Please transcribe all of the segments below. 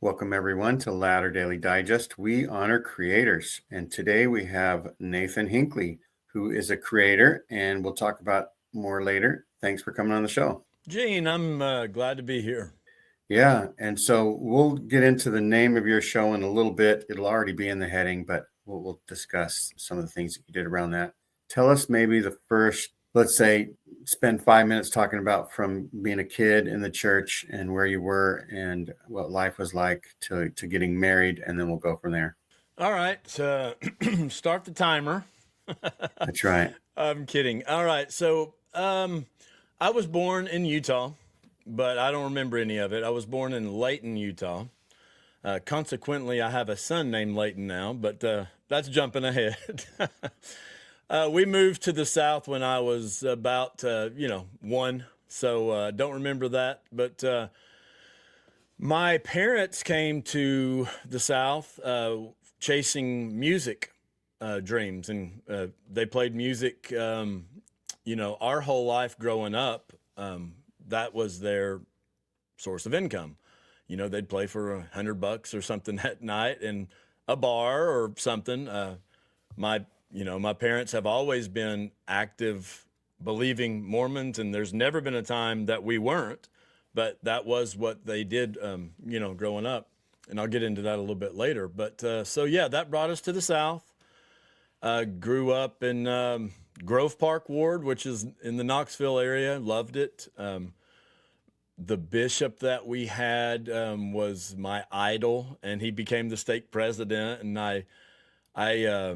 Welcome, everyone, to Ladder Daily Digest. We honor creators. And today we have Nathan Hinckley, who is a creator, and we'll talk about more later. Thanks for coming on the show. Gene, I'm glad to be here. Yeah, and so we'll get into the name of your show in a little bit. It'll already be in the heading, but we'll discuss some of the things that you did around that. Tell us maybe the first, let's say, spend 5 minutes talking about from being a kid in the church and where you were and what life was like to getting married, and then we'll go from there. All right, start the timer. That's right. I'm kidding. All right, so I was born in Utah, but I don't remember any of it. I was born in Layton, Utah. Consequently, I have a son named Layton now, but that's jumping ahead. We moved to the South when I was about, one. So don't remember that. But my parents came to the South chasing music dreams, and they played music, our whole life growing up. That was their source of income. They'd play for $100 or something at night in a bar or something. My parents have always been active, believing Mormons, and there's never been a time that we weren't, but that was what they did, growing up. And I'll get into that a little bit later. But that brought us to the South. Grew up in Grove Park Ward, which is in the Knoxville area. Loved it. The bishop that we had was my idol, and he became the stake president. And I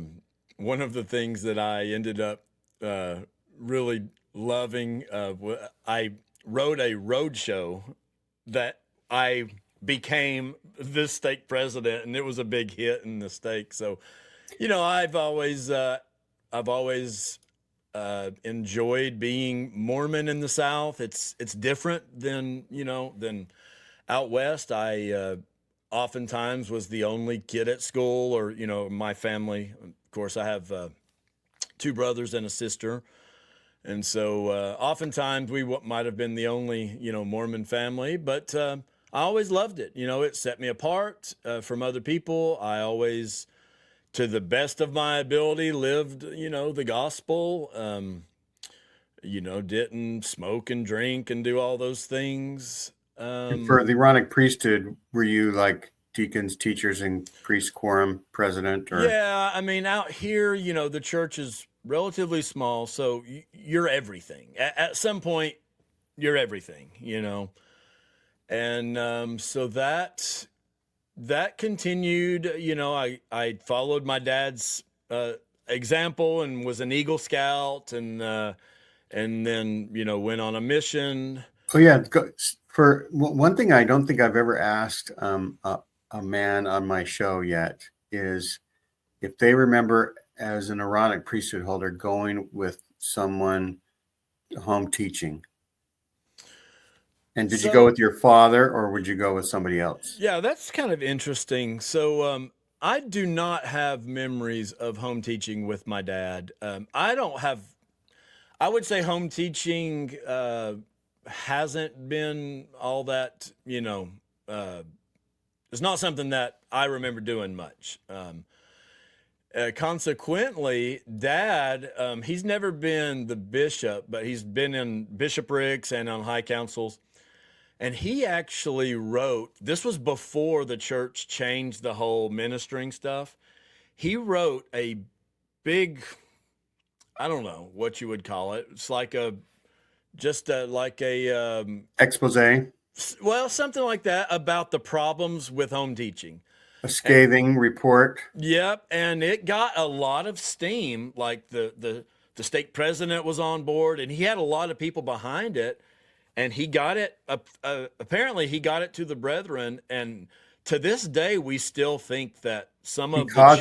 one of the things that I ended up really loving, I wrote a road show that I became the stake president, and it was a big hit in the stake. So, I've always enjoyed being Mormon in the South. It's different than out west. I oftentimes was the only kid at school, or my family. Of course, I have 2 brothers and a sister, and so oftentimes we might have been the only Mormon family. But I always loved it. It set me apart from other people. I always, to the best of my ability, lived, the gospel, didn't smoke and drink and do all those things. And for the Aaronic priesthood, were you like deacons, teachers, and priest quorum president? Or Yeah, I mean, out here, the church is relatively small, so you're everything. At some point, you're everything, And so that continued. I followed my dad's example and was an Eagle Scout, and then went on a mission. oh yeah, for one thing, I don't think I've ever asked a man on my show yet is if they remember as an Aaronic priesthood holder going with someone home teaching. And did you go with your father, or would you go with somebody else? Yeah, that's kind of interesting. So I do not have memories of home teaching with my dad. I don't have. I would say home teaching hasn't been all that. It's not something that I remember doing much. Consequently, Dad, he's never been the bishop, but he's been in bishoprics and on high councils. And he actually wrote, this was before the church changed the whole ministering stuff. He wrote a big, I don't know what you would call it. It's like Expose? well, something like that, about the problems with home teaching. A scathing report? Yep, and it got a lot of steam. Like the stake president was on board, and he had a lot of people behind it. And he got it, apparently he got it to the brethren. And to this day, we still think that some of the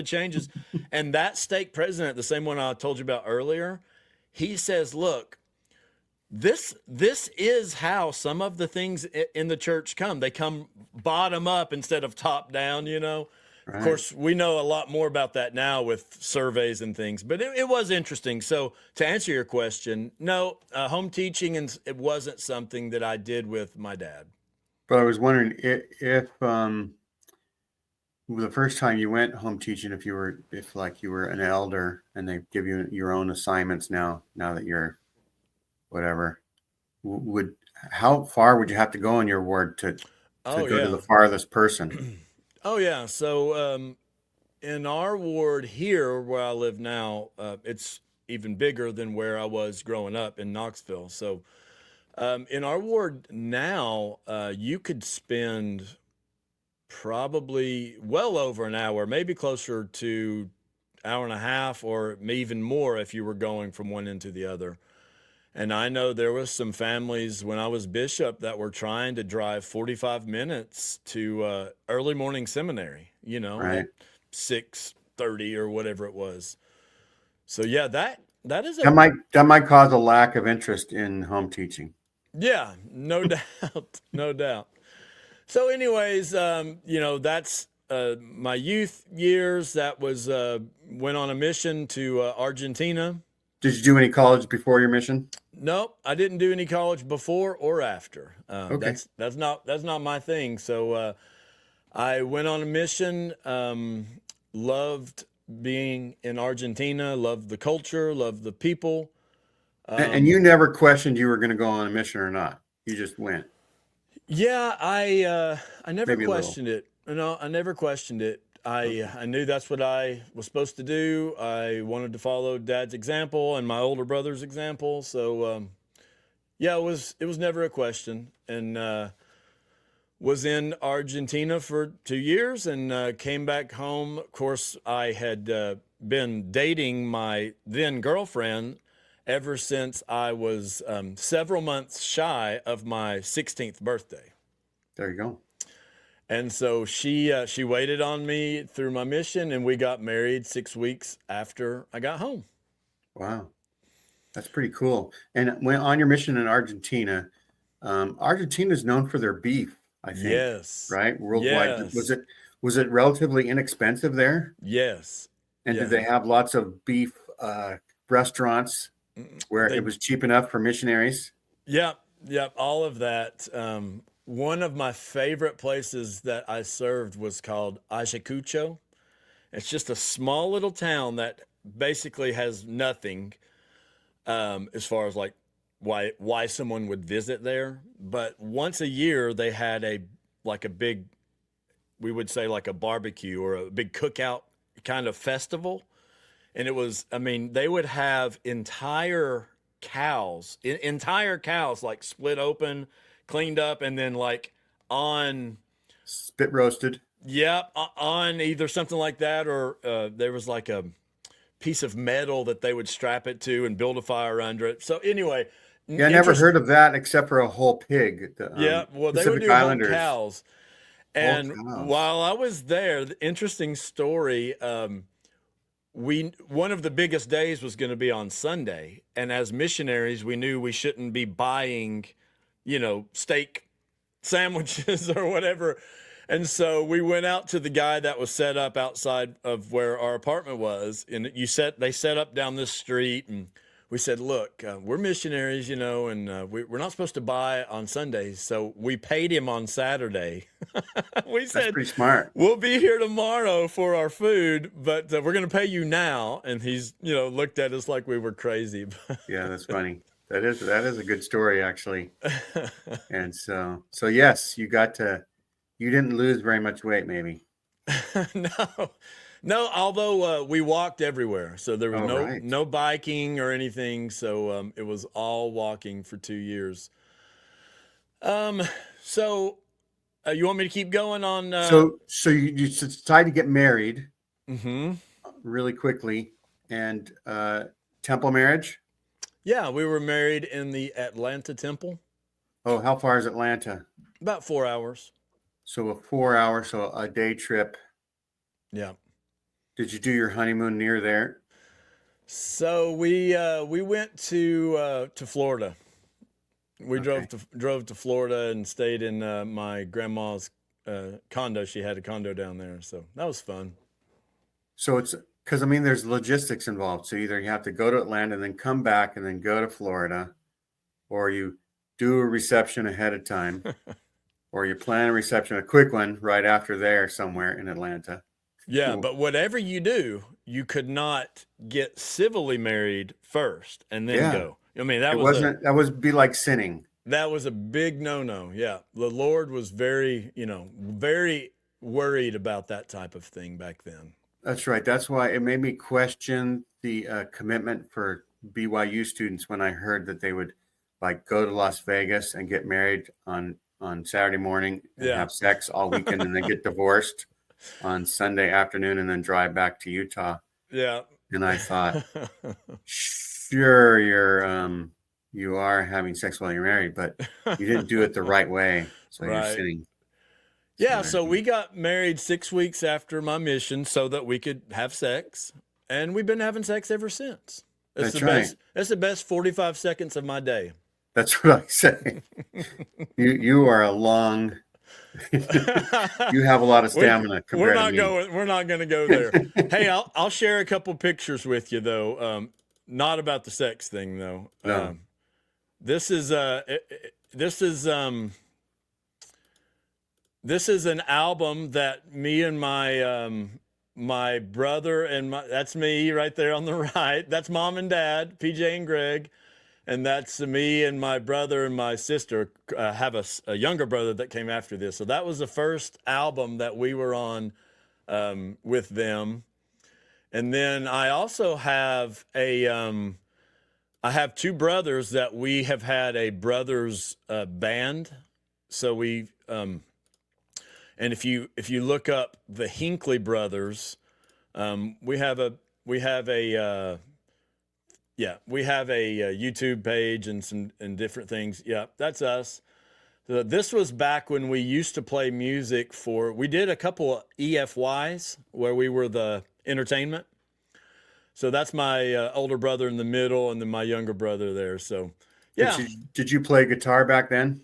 changes, and that stake president, the same one I told you about earlier, he says, look, this is how some of the things in the church come. They come bottom up instead of top down, Right. Of course, we know a lot more about that now with surveys and things, but it was interesting. So to answer your question, no, home teaching, and it wasn't something that I did with my dad. But I was wondering if the first time you went home teaching, if like you were an elder and they give you your own assignments now that you're whatever, would how far would you have to go in your ward to Oh go to yeah. the farthest person? Oh yeah. So in our ward here where I live now, it's even bigger than where I was growing up in Knoxville. So in our ward now, you could spend probably well over an hour, maybe closer to hour and a half, or even more if you were going from one end to the other. And I know there was some families when I was bishop that were trying to drive 45 minutes to early morning seminary, Right. at 6:30 or whatever it was. So yeah, that is That might cause a lack of interest in home teaching. yeah, no doubt, no doubt. So anyways, that's my youth years. That was went on a mission to Argentina. Did you do any college before your mission? Nope, I didn't do any college before or after. Okay. That's not my thing. So I went on a mission. Loved being in Argentina. Loved the culture. Loved the people. And you never questioned you were going to go on a mission or not. You just went. Yeah, I never Maybe a little. questioned it. No, I never questioned it. I Okay. I knew that's what I was supposed to do. I wanted to follow Dad's example and my older brother's example. So yeah, it was never a question. And was in Argentina for 2 years and came back home. Of course, I had been dating my then girlfriend ever since I was several months shy of my 16th birthday. There you go. And so she waited on me through my mission, and we got married 6 weeks after I got home. Wow. That's pretty cool. And when on your mission in Argentina, Argentina is known for their beef, I think, Yes, right? Worldwide. Was yes, it was it relatively inexpensive there? yes, And did yeah, they have lots of beef restaurants where it they, was cheap enough for missionaries? yep, yep, all of that. One of my favorite places that I served was called Ayacucho. It's just a small little town that basically has nothing as far as like why someone would visit there. But once a year they had a big, we would say like a barbecue or a big cookout kind of festival. And it was, I mean, they would have entire cows like split open, cleaned up, and then like on, Spit roasted. yeah, on either something like that, or there was like a piece of metal that they would strap it to and build a fire under it. So anyway, Yeah, I never interest. heard of that except for a whole pig. The Yeah, well, they would Pacific do whole Islanders, cows. whole And cows. while I was there, the interesting story. We One of the biggest days was going to be on Sunday, and as missionaries, we knew we shouldn't be buying, steak sandwiches or whatever. And so we went out to the guy that was set up outside of where our apartment was, and they set up down this street, and we said, "Look, we're missionaries, and we're not supposed to buy on Sundays." So we paid him on Saturday. We That's said, pretty smart. "We'll be here tomorrow for our food, but we're going to pay you now." And he's, looked at us like we were crazy. Yeah, that's funny. That is a good story actually. And so yes, you didn't lose very much weight, maybe. No, no. Although we walked everywhere, so there was Oh, no right. no biking or anything. So it was all walking for 2 years. Um, so you want me to keep going on? So you decided to get married Mhm. really quickly and temple marriage. Yeah, we were married in the Atlanta temple, Oh, how far is Atlanta? about 4 hours. So a 4 hour, so a day trip. Yeah. Did you do your honeymoon near there? So we went to Florida. We Okay. drove to Florida and stayed in my grandma's condo. She had a condo down there, so that was fun. So it's because I mean there's logistics involved. So either you have to go to Atlanta and then come back and then go to Florida, or you do a reception ahead of time, or you plan a reception, a quick one right after there somewhere in Atlanta. Yeah, but whatever you do, you could not get civilly married first and then Yeah, go. I mean, that would be like sinning. that was a big no-no. Yeah. The Lord was very, very worried about that type of thing back then. That's right. That's why it made me question the commitment for BYU students when I heard that they would like go to Las Vegas and get married on Saturday morning and Yeah. have sex all weekend and then get divorced on Sunday afternoon and then drive back to Utah. Yeah. And I thought, sure, you are having sex while you're married, but you didn't do it the right way, so you're Right. sinning. Yeah, so we got married 6 weeks after my mission so that we could have sex, and we've been having sex ever since. It's That's right. It's the best 45 seconds of my day. That's what I say. You are a long. You have a lot of stamina compared to me. We're not going to go there. Hey, I'll share a couple pictures with you though. Not about the sex thing though. No. This is an album that me and my brother and that's me right there on the right. That's mom and dad, PJ and Greg. And that's me and my brother and my sister have a younger brother that came after this. So that was the first album that we were on with them. And then I also have I have two brothers that we have had a brothers band. So and if you look up the Hinckley brothers, we have a YouTube page and different things. Yeah, that's us. This was back when we used to play music we did a couple of EFYs where we were the entertainment. So that's my older brother in the middle and then my younger brother there. So, yeah. Did you play guitar back then?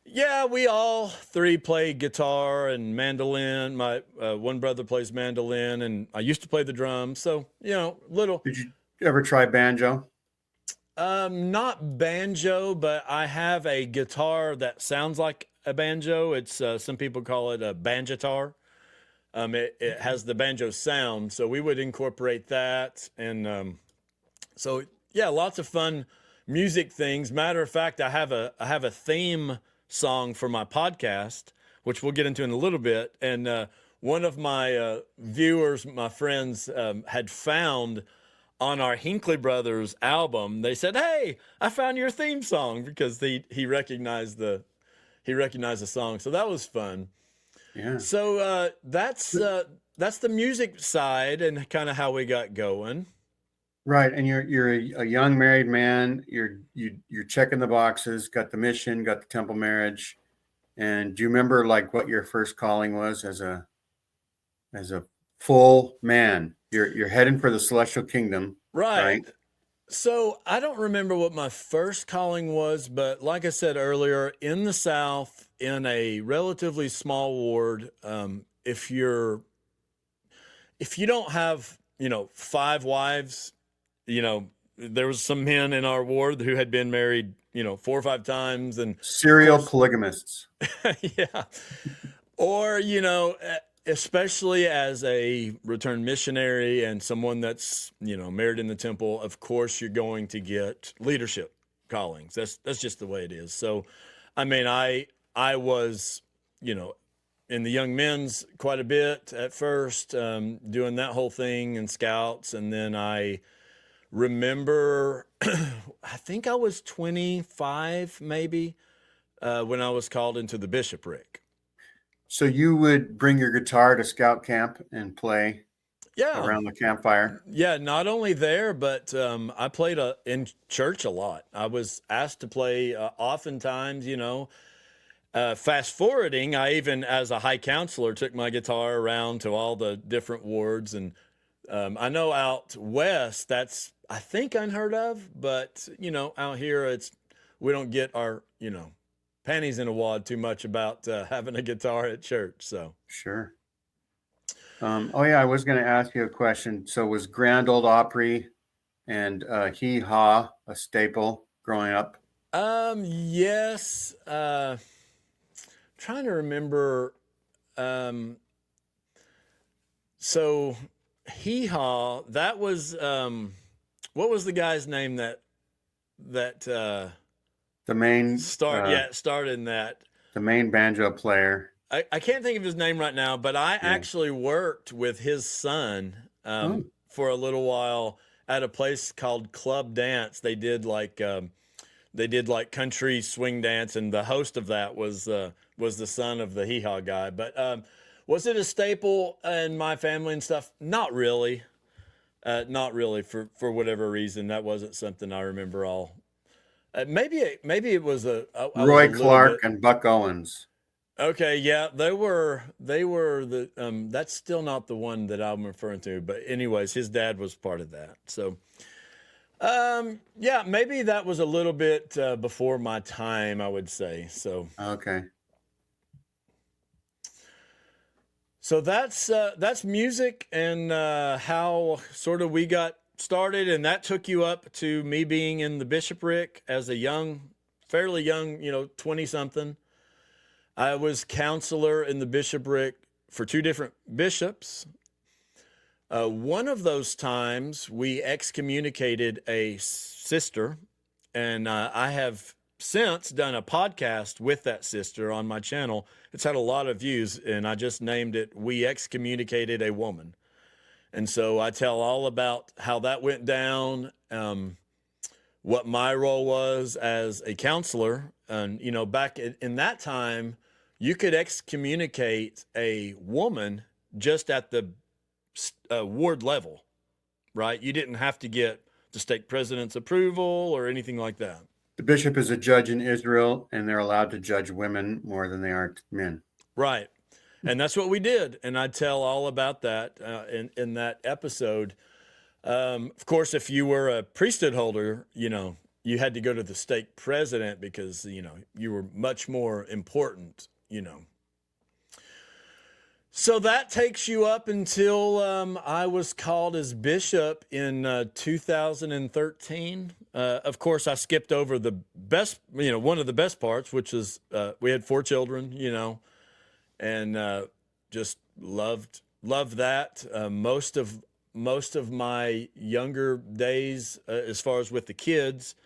Yeah, we all three play guitar and mandolin. My one brother plays mandolin and I used to play the drums. So, little. Did you ever try banjo? Not banjo, but I have a guitar that sounds like a banjo. It's some people call it a banjitar. It has the banjo sound, so we would incorporate that, and so yeah, lots of fun music things. Matter of fact, I have a theme song for my podcast, which we'll get into in a little bit, and one of my viewers, my friends, had found on our Hinckley Brothers album. They said, "Hey, I found your theme song," because he recognized the song. So that was fun. Yeah. So that's the music side and kind of how we got going. Right, and you're a young married man. You're checking the boxes. Got the mission. Got the temple marriage. And do you remember like what your first calling was as a full man? You're heading for the celestial kingdom, right? So I don't remember what my first calling was, but like I said earlier, in the South, in a relatively small ward, if you don't have 5 wives, there was some men in our ward who had been married 4 or 5 times, and serial polygamists. Yeah, or especially as a returned missionary and someone that's married in the temple, of course you're going to get leadership callings. That's just the way it is. So I mean, I was in the young men's quite a bit at first, doing that whole thing in scouts, and then I remember I think I was 25 maybe when I was called into the bishopric. So you would bring your guitar to scout camp and play around the campfire? Yeah, not only there, but I played in church a lot. I was asked to play oftentimes, fast forwarding. I even, as a high counselor, took my guitar around to all the different wards. And I know out west, that's, I think, unheard of. But, out here, we don't get our, panties in a wad too much about having a guitar at church. So sure. I was going to ask you a question. So was Grand Old Opry and Hee Haw a staple growing up? Yes. trying to remember. So Hee Haw, that was what was the guy's name that The main started in that. the main banjo player. I can't think of his name right now, but I Yeah. actually worked with his son Oh. for a little while at a place called Club Dance. They did like country swing dance, and the host of that was the son of the Hee Haw guy. But was it a staple in my family and stuff? Not really. Not really for whatever reason. That wasn't something I remember all. Maybe it was I was a Roy little Clark bit. and Buck Owens. Okay, yeah, they were the that's still not the one that I'm referring to, but anyways, his dad was part of that. So, yeah, maybe that was a little bit before my time, I would say. Okay. So that's music and how sort of we got started, and that took you up to me being in the bishopric as a fairly young, 20 something. I was counselor in the bishopric for two different bishops. One of those times we excommunicated a sister, and I have since done a podcast with that sister on my channel. It's had a lot of views, and I just named it "We Excommunicated a Woman." And so I tell all about how that went down, what my role was as a counselor. And, back in that time, you could excommunicate a woman just at the ward level, right? You didn't have to get the stake president's approval or anything like that. The bishop is a judge in Israel, and they're allowed to judge women more than they are men. Right. And that's what we did. And I tell all about that in that episode. Of course, if you were a priesthood holder, you had to go to the stake president because, you were much more important, So that takes you up until I was called as bishop in 2013. Of course, I skipped over the best, one of the best parts, which is we had 4 children, and just loved that. Most of my younger days, as far as with the kids,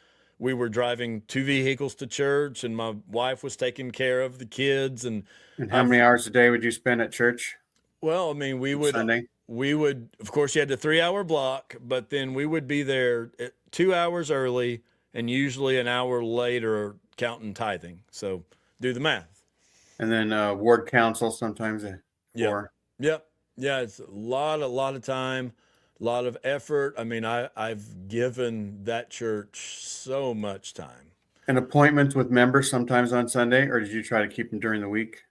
we were driving 2 vehicles to church, and my wife was taking care of the kids. And how many hours a day would you spend at church? Well, I mean, Sunday. Of course, you had the 3-hour block, but then we would be there 2 hours early and usually an hour later, counting tithing. So do the math. And then ward council sometimes. Yep. Yeah, it's a lot of time, a lot of effort. I mean, I've given that church so much time. And appointments with members sometimes on Sunday, or did you try to keep them during the week?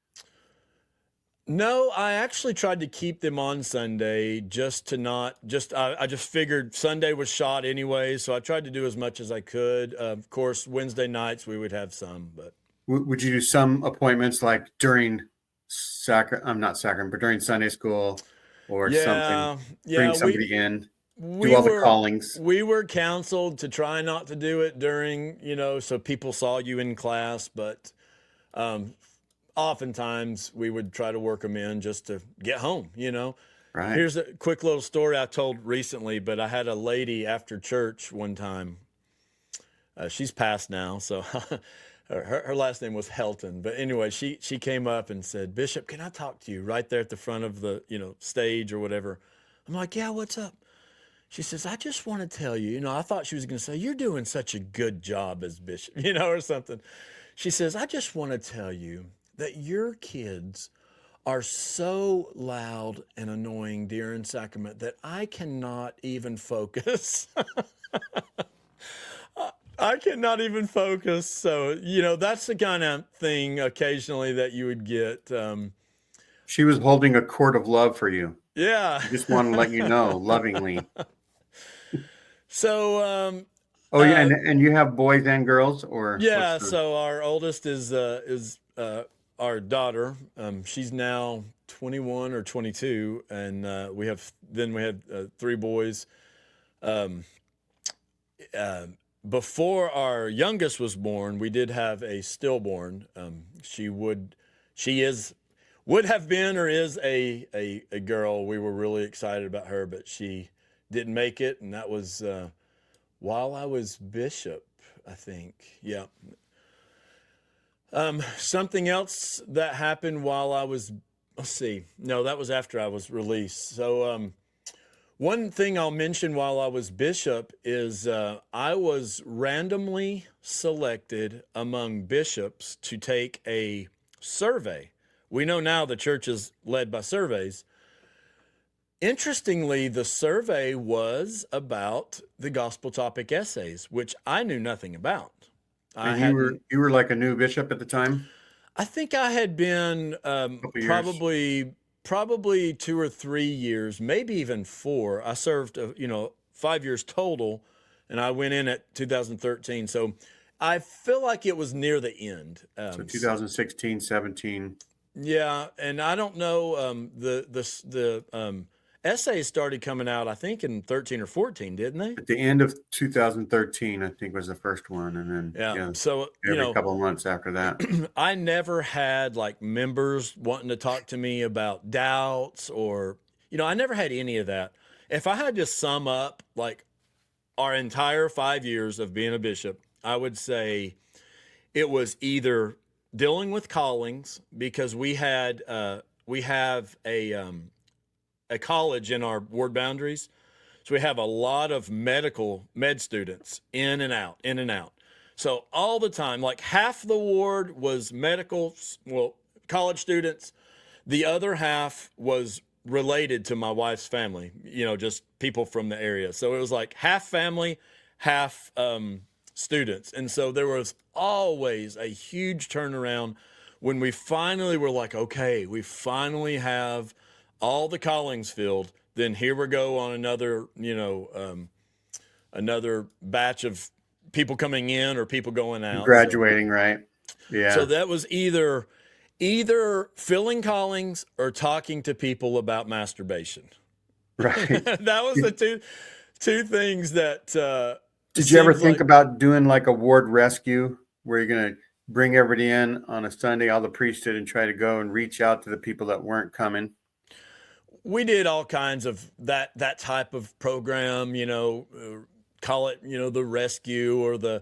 No, I actually tried to keep them on Sunday just to I just figured Sunday was shot anyway, so I tried to do as much as I could. Of course, Wednesday nights we would have some, but would you do some appointments like during not sacrament, but during Sunday school or something? Bring somebody in, do all the callings. We were counseled to try not to do it during, so people saw you in class, but oftentimes we would try to work them in just to get home, Right. Here's a quick little story I told recently, but I had a lady after church one time. She's passed now, so her last name was Helton. But anyway, she came up and said, "Bishop, can I talk to you?" Right there at the front of the, stage or whatever. I'm like, "Yeah, what's up?" She says, "I just want to tell you, I thought she was going to say, you're doing such a good job as bishop, or something." She says, "I just want to tell you that your kids are so loud and annoying during sacrament that I cannot even focus." I cannot even focus. So, that's the kind of thing occasionally that you would get. She was holding a court of love for you. Yeah. I just want to let you know, lovingly. So, oh yeah, and you have boys and girls, or yeah. So our oldest is our daughter. She's now 21 or 22, and we have 3 boys. Before our youngest was born, we did have a stillborn. She would she would have been or is a girl. We were really excited about her, but she didn't make it, and that was while I was bishop, I think. Yeah. Something else that happened while I was, let's see, no, that was after I was released. So one thing I'll mention while I was bishop is I was randomly selected among bishops to take a survey. We know now the church is led by surveys. Interestingly, the survey was about the gospel topic essays, which I knew nothing about. And you were like a new bishop at the time? I think I had been Couple years. probably 2 or 3 years, maybe even 4. I served 5 years total, and I went in at 2013. So I feel like it was near the end. So 2016, 17. Yeah, and I don't know. The essays started coming out, I think, in 13 or 14, didn't they? At the end of 2013, I think was the first one, and then Yeah. So every couple of months after that. I never had like members wanting to talk to me about doubts or, I never had any of that. If I had to sum up like our entire 5 years of being a bishop, I would say it was either dealing with callings because we have a college in our ward boundaries. So we have a lot of med students in and out, in and out. So all the time, like half the ward was college students. The other half was related to my wife's family, just people from the area. So it was like half family, half students. And so there was always a huge turnaround when we finally were like, okay, we finally have all the callings filled. Then here we go on another, another batch of people coming in or people going out. Graduating, right? Yeah. So that was either filling callings or talking to people about masturbation. Right. That was the two things that. Did you ever think about doing like a ward rescue where you're going to bring everybody in on a Sunday, all the priesthood, and try to go and reach out to the people that weren't coming? We did all kinds of that type of program, call it, the rescue or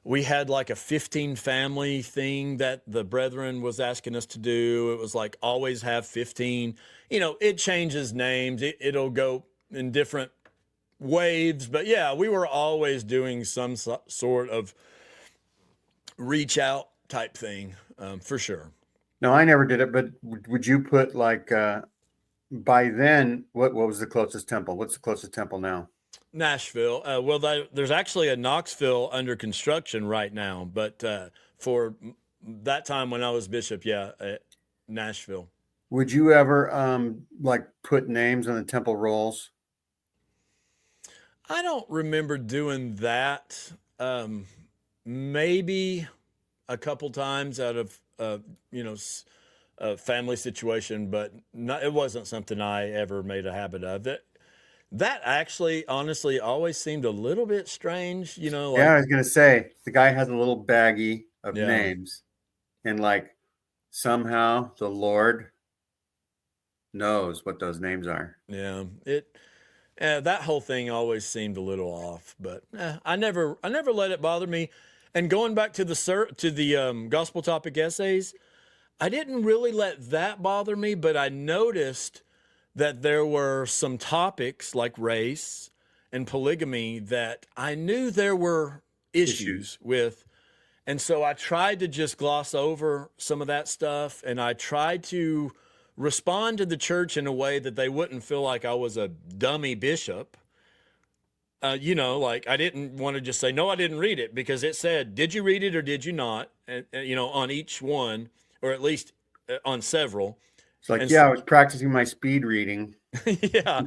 we had like a 15 family thing that the brethren was asking us to do. It was like always have 15, it changes names. It'll go in different waves, but yeah, we were always doing some sort of reach out type thing, for sure. No, I never did it, but would you put like, by then, what was the closest temple? What's the closest temple now? Nashville. There's actually a Knoxville under construction right now, but for that time when I was bishop, Nashville. Would you ever like put names on the temple rolls? I don't remember doing that. Maybe a couple times out of a family situation, but it wasn't something I ever made a habit of. That actually, honestly, always seemed a little bit strange, Yeah, I was going to say, the guy has a little baggie of names, and like somehow the Lord knows what those names are. Yeah, that whole thing always seemed a little off, but I never let it bother me. And going back to the gospel topic essays, I didn't really let that bother me, but I noticed that there were some topics like race and polygamy that I knew there were issues with. And so I tried to just gloss over some of that stuff, and I tried to respond to the church in a way that they wouldn't feel like I was a dummy bishop. Like I didn't want to just say, no, I didn't read it, because it said, did you read it or did you not? And, on each one, or at least on several. It's like, I was practicing my speed reading. Yeah.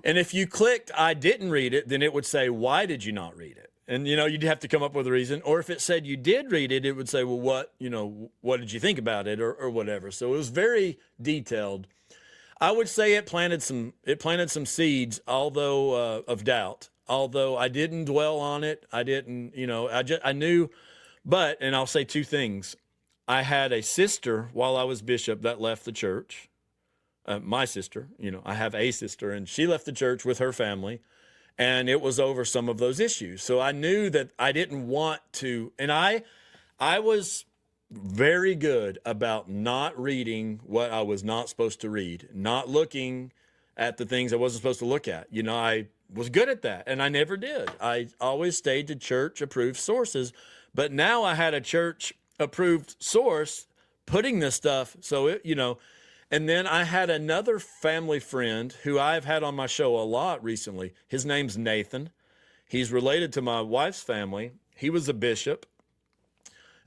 And if you clicked, I didn't read it, then it would say, why did you not read it? And, you'd have to come up with a reason. Or if it said you did read it, it would say, well, what did you think about it, or whatever. So it was very detailed. I would say it planted some seeds, although of doubt. Although I didn't dwell on it, I didn't, I knew. But, and I'll say two things. I had a sister while I was bishop that left the church. My sister, I have a sister, and she left the church with her family, and it was over some of those issues. So I knew that I didn't want to, and I was very good about not reading what I was not supposed to read, not looking at the things I wasn't supposed to look at. I was good at that, and I never did. I always stayed to church approved sources, but now I had a church approved source putting this stuff. So and then I had another family friend who I've had on my show a lot recently. His name's Nathan. He's related to my wife's family. He was a bishop,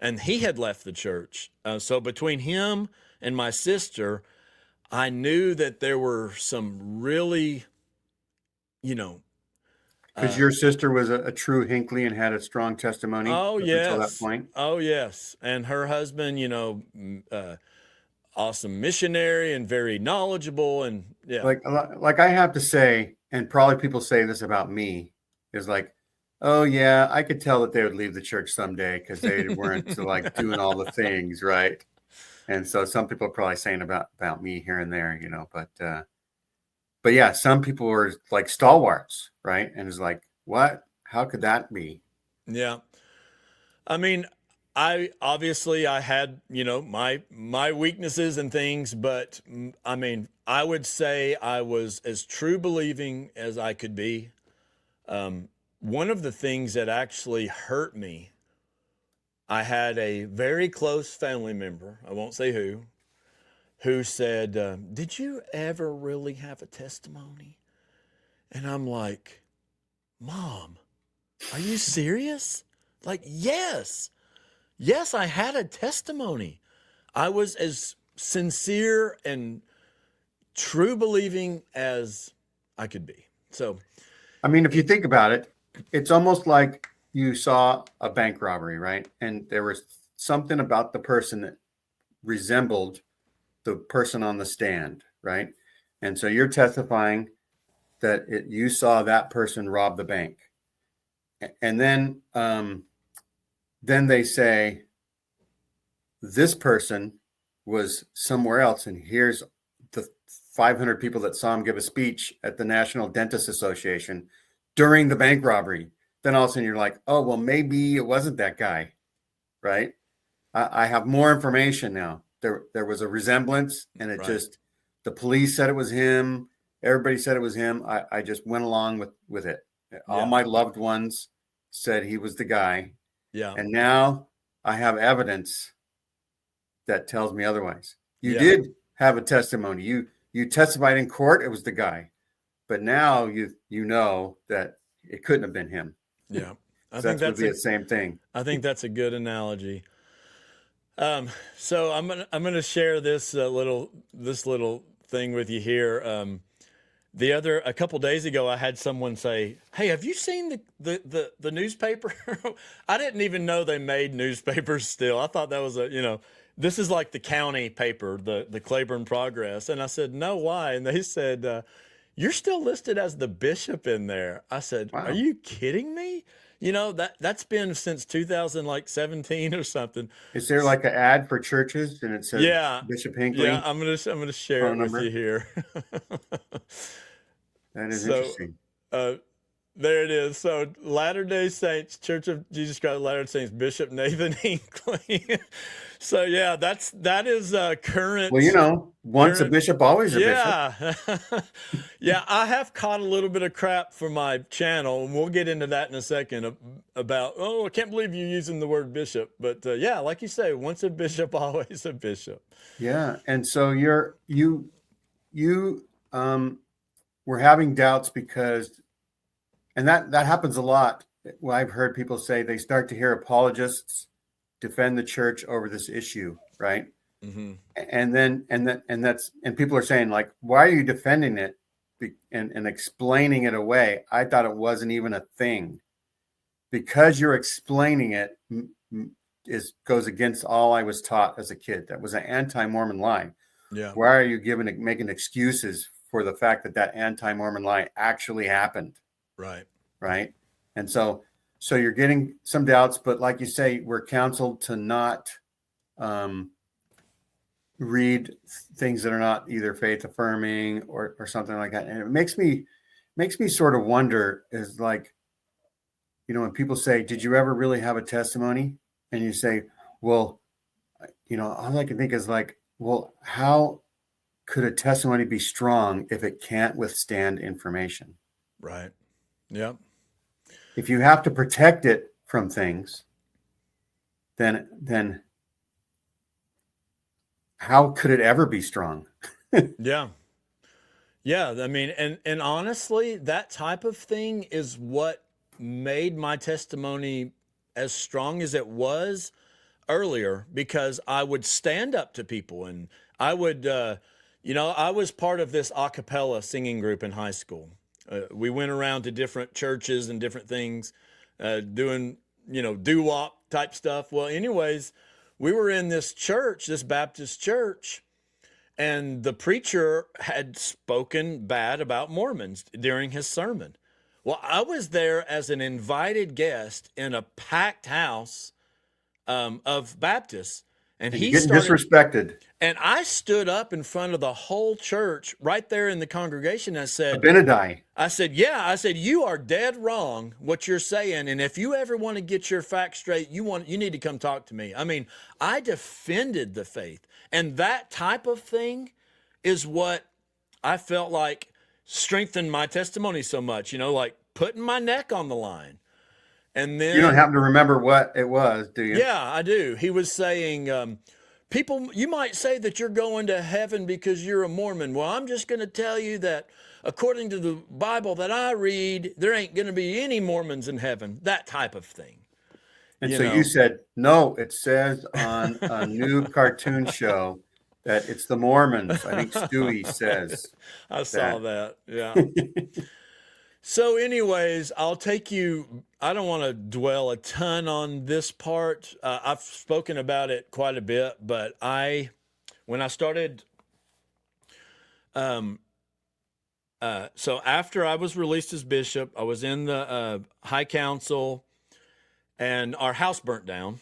and he had left the church. So between him and my sister, I knew that there were some really, Because your sister was a true Hinckley and had a strong testimony oh up until that yes, point. oh yes, and her husband, awesome missionary and very knowledgeable, and yeah, Like I have to say, and probably people say this about me, is like, oh yeah, I could tell that they would leave the church someday because they weren't like doing all the things right. And so some people are probably saying about me here and there, but yeah, some people were like stalwarts, right? And it's like, what? How could that be? yeah. I mean, I had, my weaknesses and things, but I mean, I would say I was as true believing as I could be. One of the things that actually hurt me, I had a very close family member, I won't say who said, "Did you ever really have a testimony?" And I'm like, "Mom, are you serious?" Like, yes. Yes, I had a testimony. I was as sincere and true believing as I could be. So, I mean, if you think about it, it's almost like you saw a bank robbery, right? And there was something about the person that resembled the person on the stand, right? And so you're testifying that you saw that person rob the bank. And then they say this person was somewhere else, and here's the 500 people that saw him give a speech at the National Dentist Association during the bank robbery. Then all of a sudden you're like, oh, well, maybe it wasn't that guy, right? I have more information now. There was a resemblance, and it right. just, the police said it was him. Everybody said it was him. I just went along with it. All my loved ones said he was the guy. Yeah. And now I have evidence that tells me otherwise. You did have a testimony. You testified in court. It was the guy. But now you know that it couldn't have been him. Yeah. I think that's the same thing. I think that's a good analogy. So I'm gonna share this little thing with you here. A couple days ago, I had someone say, "Hey, have you seen the newspaper?" I didn't even know they made newspapers still. I thought that was this is like the county paper, the Claiborne Progress. And I said, "No, why?" And they said, "You're still listed as the bishop in there." I said, Wow. "Are you kidding me?" That's been since 2017 or something. Is there like an ad for churches and it says Bishop Hinckley? Yeah, I'm gonna share it with you here. That is interesting. There it is. So Latter-day Saints, Church of Jesus Christ of Latter-day Saints, Bishop Nathan Hinckley. So yeah, that is current. Well, once a bishop, always a bishop. Yeah, I have caught a little bit of crap for my channel, and we'll get into that in a second about, I can't believe you're using the word bishop. But yeah, like you say, once a bishop, always a bishop. Yeah, and so you were having doubts because, and that happens a lot. Well, I've heard people say they start to hear apologists defend the church over this issue, right? Mm-hmm. And people are saying, like, why are you defending it and explaining it away? I thought it wasn't even a thing. Because you're explaining it goes against all I was taught as a kid. That was an anti-Mormon lie. Yeah. Why are you making excuses for the fact that anti-Mormon lie actually happened? Right. And so you're getting some doubts, but like you say, we're counseled to not read things that are not either faith affirming or something like that. And it makes me sort of wonder, is like, when people say, did you ever really have a testimony? And you say, well, all I can think is like, well, how could a testimony be strong if it can't withstand information? Right. Yeah. If you have to protect it from things, then how could it ever be strong? Yeah. Yeah. I mean, and honestly, that type of thing is what made my testimony as strong as it was earlier, because I would stand up to people, and I would, I was part of this a cappella singing group in high school. We went around to different churches and different things, doing, doo-wop type stuff. Well, anyways, we were in this church, this Baptist church, and the preacher had spoken bad about Mormons during his sermon. Well, I was there as an invited guest in a packed house of Baptists, and you're getting disrespected. And I stood up in front of the whole church right there in the congregation. I said, Abinadi. I said, you are dead wrong what you're saying. And if you ever want to get your facts straight, you need to come talk to me. I mean, I defended the faith. And that type of thing is what I felt like strengthened my testimony so much, like putting my neck on the line. And then, you don't happen to remember what it was, do you? Yeah, I do. He was saying, people, you might say that you're going to heaven because you're a Mormon. Well, I'm just going to tell you that according to the Bible that I read, there ain't going to be any Mormons in heaven, that type of thing. And you said, no, it says on a new cartoon show that it's the Mormons. I think Stewie says. I saw that. Yeah. So anyways, I'll take you, I don't want to dwell a ton on this part. I've spoken about it quite a bit, but when I started, so after I was released as bishop, I was in the high council, and our house burnt down.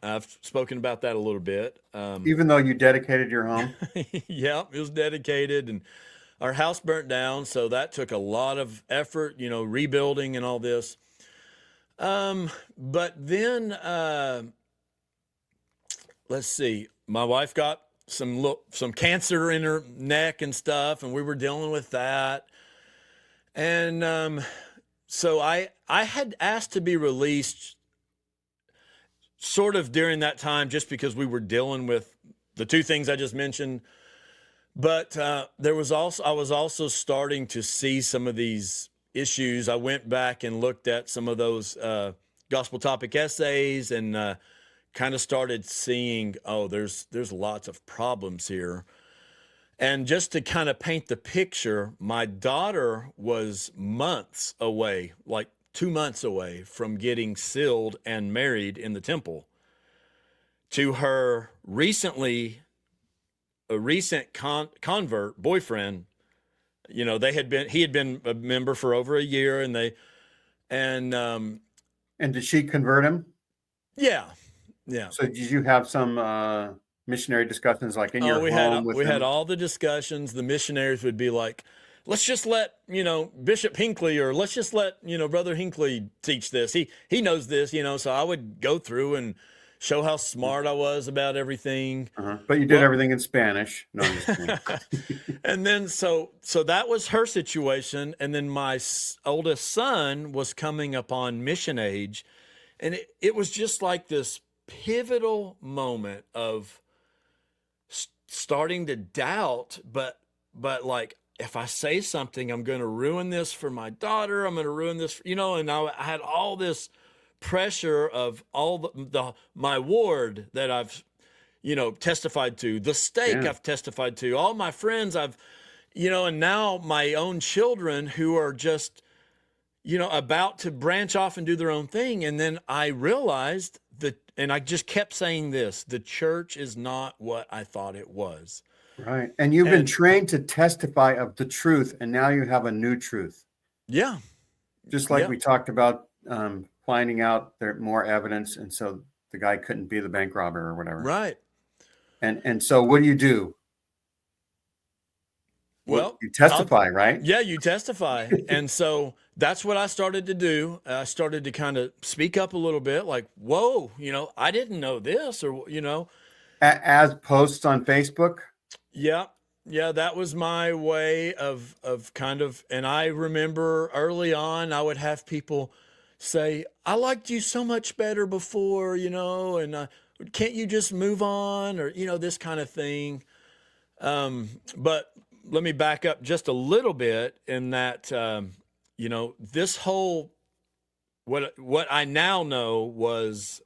I've spoken about that a little bit. Even though you dedicated your home? Yeah, it was dedicated, and our house burnt down, so that took a lot of effort, rebuilding and all this. But then, let's see, my wife got some cancer in her neck and stuff, and we were dealing with that. And so I had asked to be released sort of during that time, just because we were dealing with the two things I just mentioned. But I was also starting to see some of these issues. I went back and looked at some of those gospel topic essays, and kind of started seeing, there's lots of problems here. And just to kind of paint the picture, my daughter was months away, like 2 months away from getting sealed and married in the temple to her a recent convert boyfriend. He had been a member for over a year, and did she convert him? Yeah. So did you have some missionary discussions like in your home? We had all the discussions. The missionaries would be like, let's just let, Bishop Hinckley, or let's just let, Brother Hinckley teach this. He knows this, so I would go through and show how smart I was about everything. But you did everything in Spanish. No, I'm just kidding. And then, so that was her situation. And then my oldest son was coming upon mission age. And it was just like this pivotal moment of starting to doubt, but like, if I say something, I'm going to ruin this for my daughter. I'm going to ruin this, and I had all this pressure of all my ward that I've, testified to, the stake I've testified to, all my friends I've, and now my own children who are just, about to branch off and do their own thing. And then I realized that, and I just kept saying this, the church is not what I thought it was. Right. And you've been trained to testify of the truth, and now you have a new truth. Yeah. Just like we talked about, finding out there more evidence. And so the guy couldn't be the bank robber or whatever. Right. And so what do? Well, You testify, right? Yeah, you testify. And so that's what I started to do. I started to kind of speak up a little bit, like, whoa, I didn't know this, or, As posts on Facebook? Yeah. Yeah, that was my way of kind of, and I remember early on, I would have people say, I liked you so much better before, and can't you just move on, or, this kind of thing. But let me back up just a little bit in that, this whole, what I now know was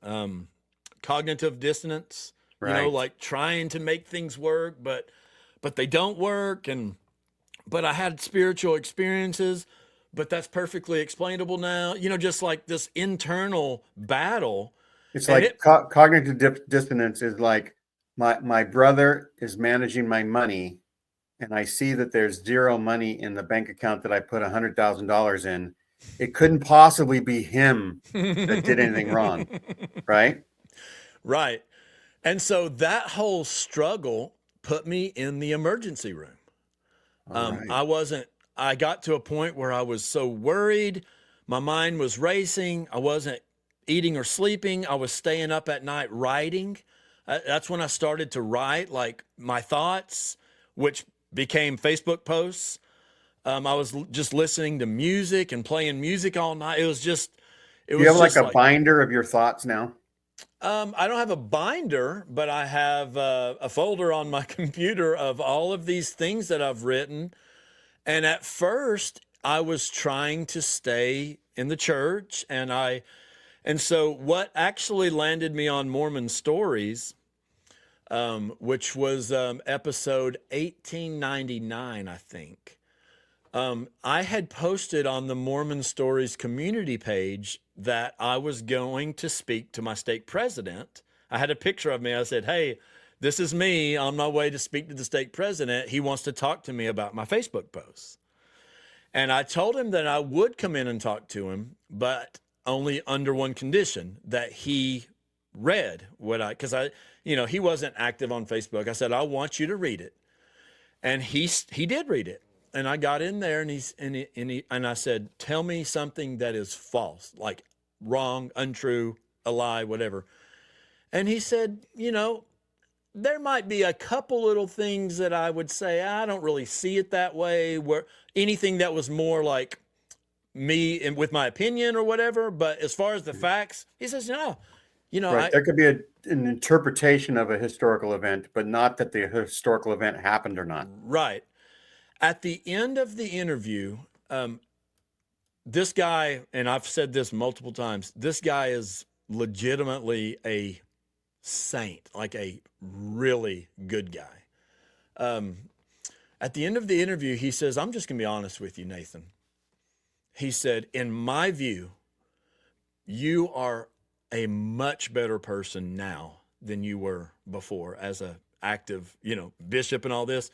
cognitive dissonance, Right. like trying to make things work, but they don't work. But I had spiritual experiences, but that's perfectly explainable now, just like this internal battle. It's And like cognitive dissonance is like my brother is managing my money, and I see that there's zero money in the bank account that I put $100,000 in. It couldn't possibly be him that did anything wrong, right? Right. And so that whole struggle put me in the emergency room. All right. I got to a point where I was so worried. My mind was racing. I wasn't eating or sleeping. I was staying up at night writing. That's when I started to write like my thoughts, which became Facebook posts. I was just listening to music and playing music all night. Do you have like a binder of your thoughts now? I don't have a binder, but I have a folder on my computer of all of these things that I've written. And at first, I was trying to stay in the church, and so what actually landed me on Mormon Stories, which was episode 1899, I think. I had posted on the Mormon Stories community page that I was going to speak to my stake president. I had a picture of me. I said, hey, this is me on my way to speak to the stake president. He wants to talk to me about my Facebook posts. And I told him that I would come in and talk to him, but only under one condition, that he read because he wasn't active on Facebook. I said, I want you to read it. And he did read it. And I got in there and I said, tell me something that is false, like wrong, untrue, a lie, whatever. And he said, there might be a couple little things that I would say, I don't really see it that way, where anything that was more like me and with my opinion or whatever. But as far as the facts, he says, no, right. There could be an interpretation of a historical event, but not that the historical event happened or not. Right. At the end of the interview, this guy, and I've said this multiple times, this guy is legitimately a saint, like a really good guy. At the end of the interview, he says, I'm just going to be honest with you, Nathan. He said, in my view, you are a much better person now than you were before as a active, bishop and all this.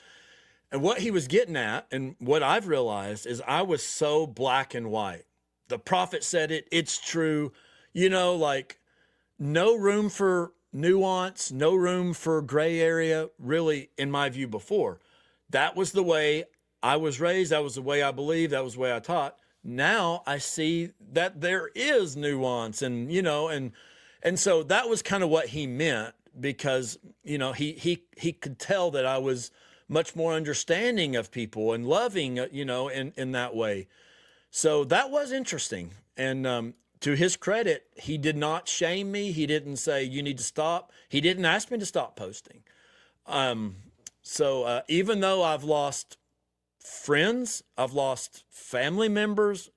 And what he was getting at, and what I've realized, is I was so black and white. The prophet said it, it's true, like no room for nuance, no room for gray area, really, in my view, before. That was the way I was raised. That was the way I believed. That was the way I taught. Now I see that there is nuance and so that was kind of what he meant, because, he could tell that I was much more understanding of people and loving, in that way. So that was interesting. And to his credit, he did not shame me. He didn't say, you need to stop. He didn't ask me to stop posting. So even though I've lost friends, I've lost family members,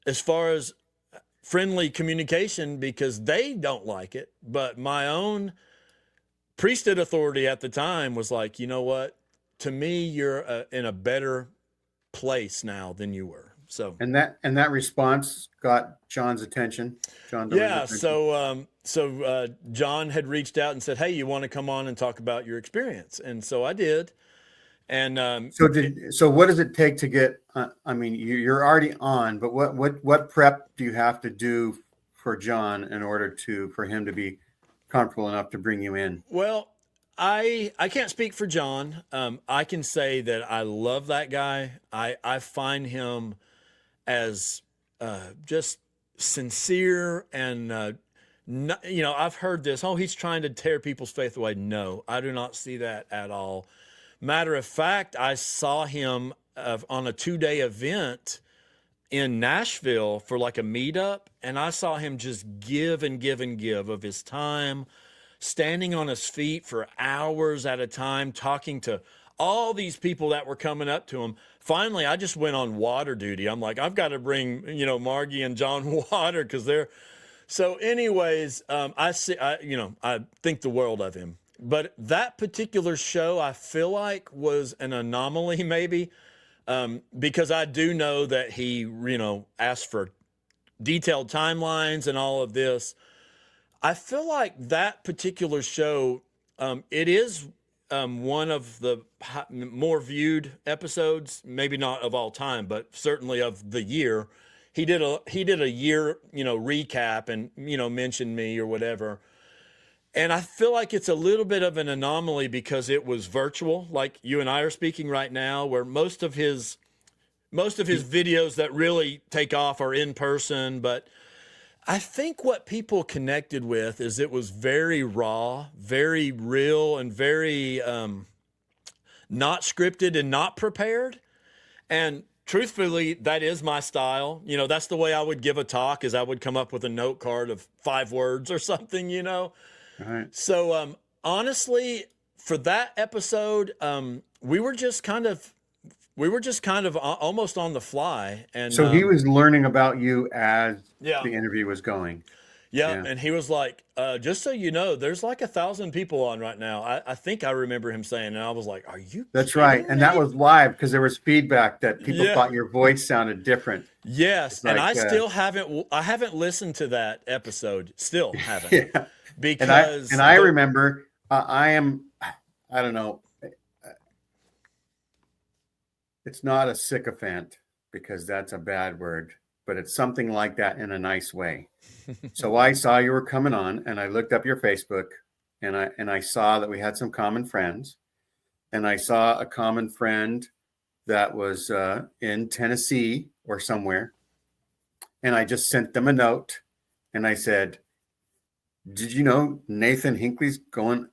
as far as friendly communication, because they don't like it. But my own priesthood authority at the time was like, you know what? To me, you're in a better place now than you were. So and that response got John's attention. Yeah. So John had reached out and said, "Hey, you want to come on and talk about your experience?" And so I did. And so what does it take to get? I mean, you're already on, but what prep do you have to do for John in order for him to be comfortable enough to bring you in? Well, I can't speak for John. I can say that I love that guy. I find him as just sincere and I've heard this. Oh, he's trying to tear people's faith away. No, I do not see that at all. Matter of fact, I saw him on a 2-day event in Nashville for like a meetup, and I saw him just give and give and give of his time, standing on his feet for hours at a time, talking to all these people that were coming up to him. Finally, I just went on water duty. I'm like, I've got to bring, Margie and John water because they're. So, anyways, I think the world of him. But that particular show, I feel like was an anomaly, maybe, because I do know that he, asked for detailed timelines and all of this. I feel like that particular show, it is one of the more viewed episodes, maybe not of all time, but certainly of the year. He did a year, recap and, mentioned me or whatever. And I feel like it's a little bit of an anomaly because it was virtual, like you and I are speaking right now, where most of his videos that really take off are in person. But I think what people connected with is it was very raw, very real, and very not scripted and not prepared. And truthfully, that is my style. That's the way I would give a talk, is I would come up with a note card of 5 words or something, Right. So honestly, for that episode, we were just kind of almost on the fly. And So he was learning about you as yeah. the interview was going. Yeah, and he was like, just so you know, there's like 1,000 people on right now. I think I remember him saying, and I was like, are you That's kidding right. And me? that was live because there was feedback that people Yeah. thought your voice sounded different. Yes, Like, and I still haven't listened to that episode. Still haven't. Yeah. Because I remember I don't know. It's not a sycophant because that's a bad word, but it's something like that in a nice way. So I saw you were coming on, and I looked up your Facebook, and I saw that we had some common friends, and I saw a common friend that was in Tennessee or somewhere, and I just sent them a note, and I said, "Did you know Nathan Hinckley's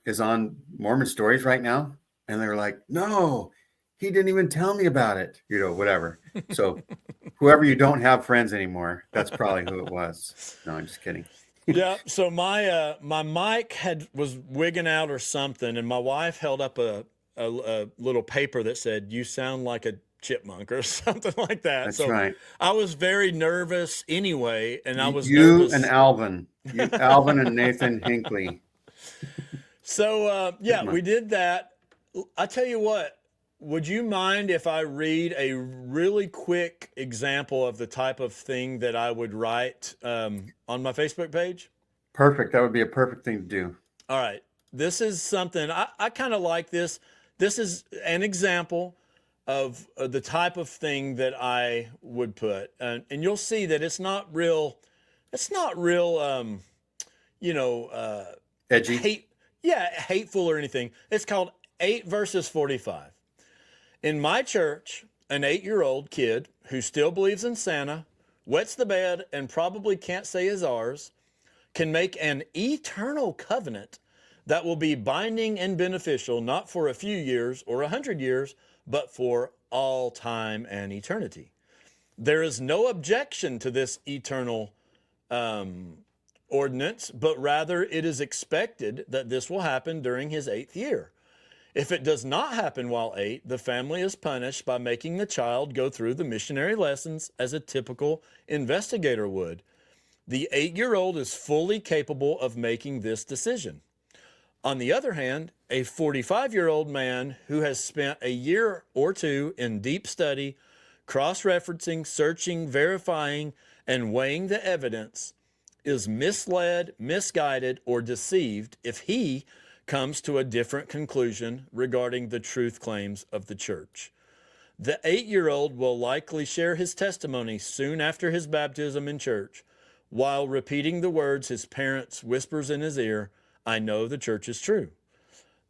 is on Mormon Stories right now?" And they were like, "No, he didn't even tell me about it." Whatever. So whoever you don't have friends anymore, that's probably who it was. No, I'm just kidding. Yeah. So my mic was wigging out or something, and my wife held up a little paper that said, "You sound like a chipmunk," or something like that. That's so right. I was very nervous anyway, and I was you nervous. and Alvin, Alvin and Nathan Hinckley. So we did that. I tell you what, would you mind if I read a really quick example of the type of thing that I would write on my Facebook page? Perfect. That would be a perfect thing to do. All right. This is something I kind of like this. This is an example of the type of thing that I would put. And you'll see that it's not real, Edgy. hateful or anything. It's called 8 verses 45. In my church, an 8-year-old kid who still believes in Santa, wets the bed, and probably can't say his R's, can make an eternal covenant that will be binding and beneficial, not for a few years or 100 years, but for all time and eternity. There is no objection to this eternal ordinance, but rather it is expected that this will happen during his 8th year. If it does not happen while 8, the family is punished by making the child go through the missionary lessons as a typical investigator would. The 8-year-old is fully capable of making this decision. On the other hand, a 45-year-old man who has spent a year or two in deep study, cross-referencing, searching, verifying, and weighing the evidence is misled, misguided, or deceived if he comes to a different conclusion regarding the truth claims of the church. The 8-year-old will likely share his testimony soon after his baptism in church, while repeating the words his parents whispers in his ear, "I know the church is true."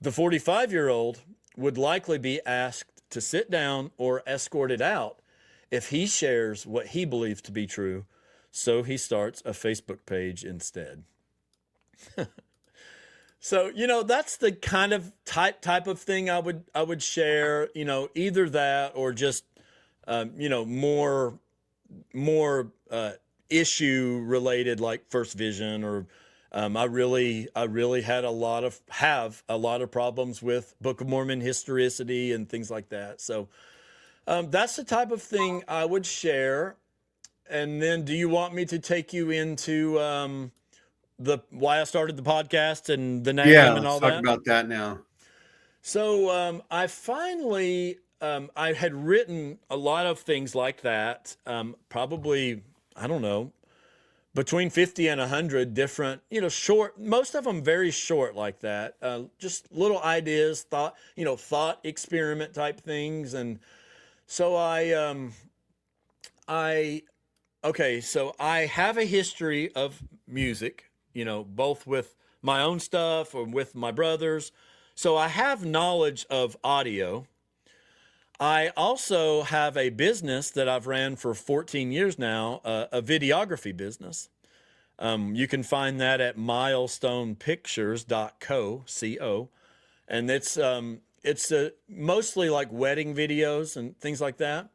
The 45-year-old would likely be asked to sit down or escorted out if he shares what he believes to be true, so he starts a Facebook page instead. So, that's the kind of type of thing I would share, either that or just more issue related, like First Vision, or I really have a lot of problems with Book of Mormon historicity and things like that. So that's the type of thing I would share. And then, do you want me to take you into the why I started the podcast and the name Yeah, and let's all talk that? about that now. So I finally I had written a lot of things like that. Probably, I don't know, between 50 and 100 different, short, most of them very short like that. Just little ideas, thought experiment type things. And so so I have a history of music, both with my own stuff or with my brothers. So I have knowledge of audio. I also have a business that I've ran for 14 years now, a videography business. You can find that at milestonepictures.co, and it's mostly like wedding videos and things like that.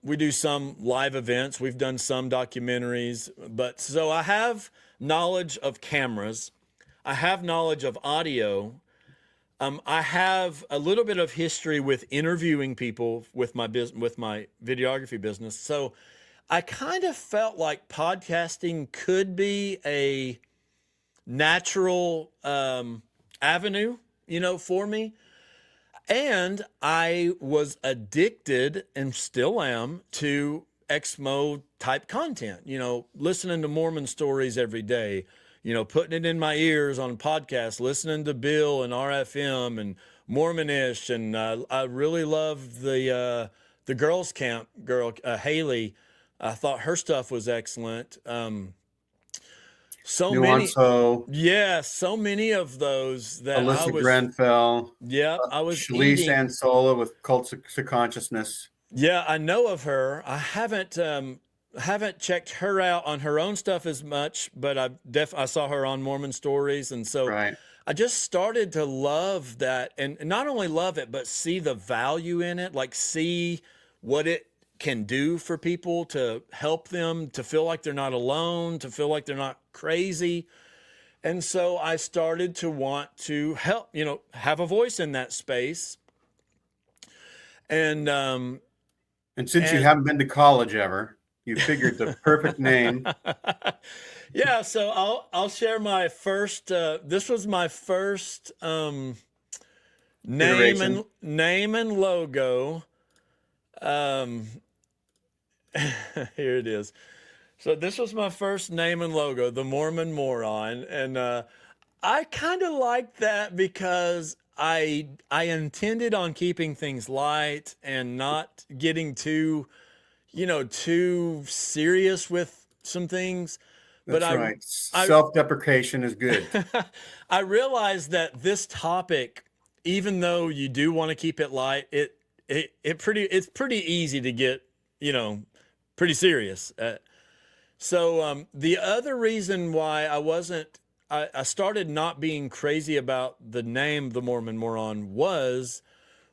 We do some live events. We've done some documentaries, but so I have knowledge of cameras. I have knowledge of audio. I have a little bit of history with interviewing people with my videography business. So I kind of felt like podcasting could be a natural avenue, for me. And I was addicted and still am to Exmo type content, listening to Mormon stories every day, putting it in my ears on podcasts, listening to Bill and RFM and Mormonish. And I really loved the girls' camp girl, Haley. I thought her stuff was excellent. So many, Nuanso, so many of those that I Alyssa was, Grenfell, I was Shalice eating. Ansola with Cults of Consciousness. Yeah, I know of her. I haven't checked her out on her own stuff as much, but I saw her on Mormon Stories, and so Right. I just started to love that, and not only love it, but see the value in it, like see what it can do for people, to help them to feel like they're not alone, to feel like they're not crazy. And so I started to want to help, have a voice in that space. And And since you haven't been to college ever, you figured the perfect name. Yeah, so I'll share my first. This was my first name Iteration. and logo. Here it is. So this was my first name and logo, the Mormon Moron, and I kind of liked that because I intended on keeping things light and not getting too serious with some things. But That's right. Self-deprecation is good. I realized that this topic, even though you do want to keep it light, it's pretty easy to get, pretty serious. So the other reason why I started not being crazy about the name The Mormon Moron was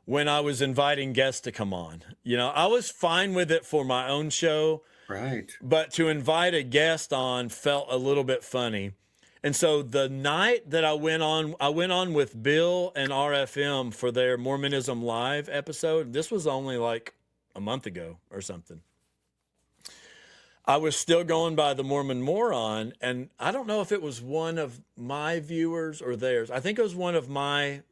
when I was inviting guests to come on. I was fine with it for my own show, Right. but to invite a guest on felt a little bit funny. And so the night that I went on with Bill and RFM for their Mormonism Live episode. This was only like a month ago or something. I was still going by the Mormon Moron, and I don't know if it was one of my viewers or theirs. I think it was one of my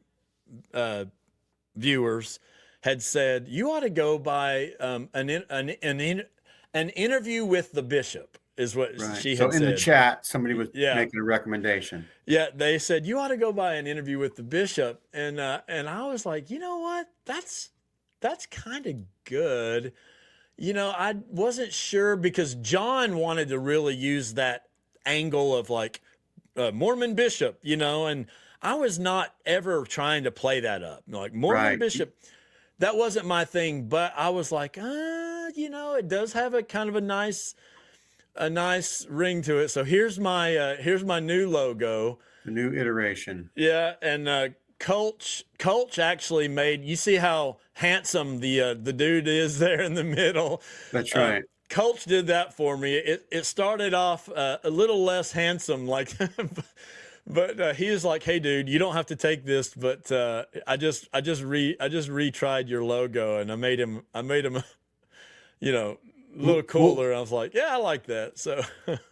viewers had said, "You ought to go by an interview with the bishop," is what she So had in said. the chat, somebody was Yeah. making a recommendation. Yeah, they said, "You ought to go by an interview with the bishop," and I was like, you know what? That's kind of good. I wasn't sure because John wanted to really use that angle of like Mormon bishop, and I was not ever trying to play that up. Like Mormon Right. bishop, that wasn't my thing, but I was like, it does have a kind of a nice ring to it. So here's my new logo. The new iteration. Yeah, and Culch actually made. You see how handsome the dude is there in the middle. That's Uh, right. Culch did that for me. It started off a little less handsome, like, but he was like, "Hey, dude, you don't have to take this, but I just retried your logo, and I made him, a little We'll, cooler." I was like, "Yeah, I like that." So,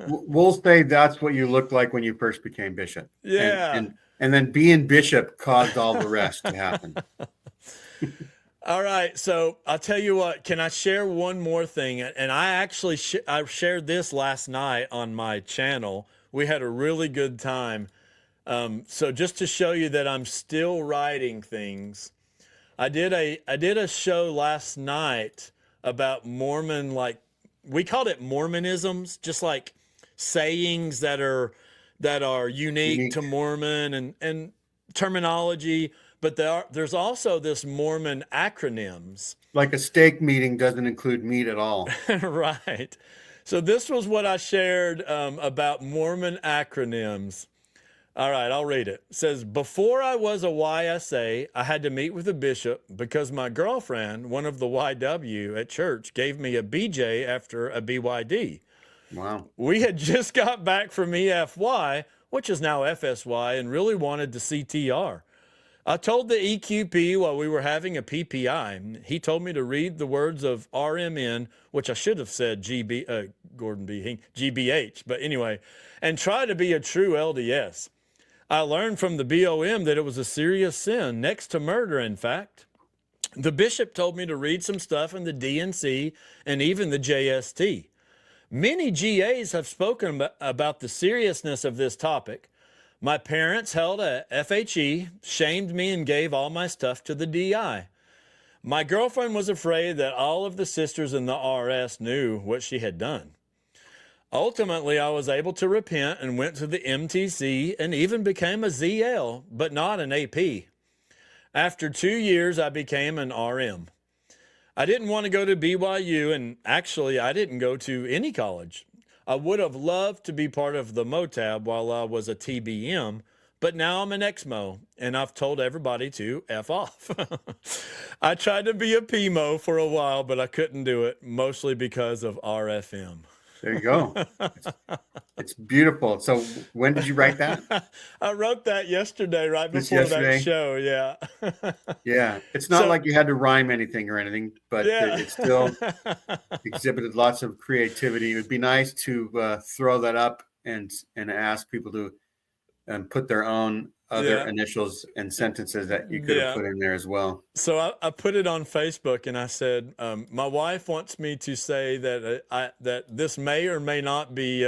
we'll say that's what you looked like when you first became bishop, and yeah. and and then being bishop caused all the rest to happen. All right, so I'll tell you what. Can I share one more thing? And I actually I shared this last night on my channel. We had a really good time. So just to show you that I'm still writing things, I did a show last night about Mormon, like we called it Mormonisms, just like sayings that are unique to Unique, Mormon and terminology. But there's also this Mormon acronyms. like a steak meeting doesn't include meat at all. Right. So this was what I shared about Mormon acronyms. All right, I'll read it. It says, before I was a YSA, I had to meet with a bishop because my girlfriend, one of the YW at church, gave me a BJ after a BYD. Wow. We had just got back from EFY, which is now FSY, and really wanted to see TR. I told the EQP while we were having a PPI. He told me to read the words of RMN, which I should have said Gordon B. Hink, GBH, but anyway, and try to be a true LDS. I learned from the BOM that it was a serious sin, next to murder, in fact. The bishop told me to read some stuff in the DNC and even the JST. Many GAs have spoken about the seriousness of this topic. My parents held a FHE, shamed me, and gave all my stuff to the DI. My girlfriend was afraid that all of the sisters in the RS knew what she had done. Ultimately, I was able to repent and went to the MTC and even became a ZL, but not an AP. After 2 years, I became an RM. I didn't want to go to BYU, and actually, I didn't go to any college. I would have loved to be part of the MOTAB while I was a TBM, but now I'm an XMO, and I've told everybody to F off. I tried to be a PMO for a while, but I couldn't do it, mostly because of RFM. There you go. It's beautiful. So when did you write that? I wrote that yesterday, right This before that yesterday? show. Yeah. Yeah. It's not So, like you had to rhyme anything or anything, but yeah. it still exhibited lots of creativity. It would be nice to throw that up and ask people to put their own other Yeah. initials and sentences that you could have Yeah. put in there as well. So I put it on Facebook and I said, my wife wants me to say that that this may or may not be,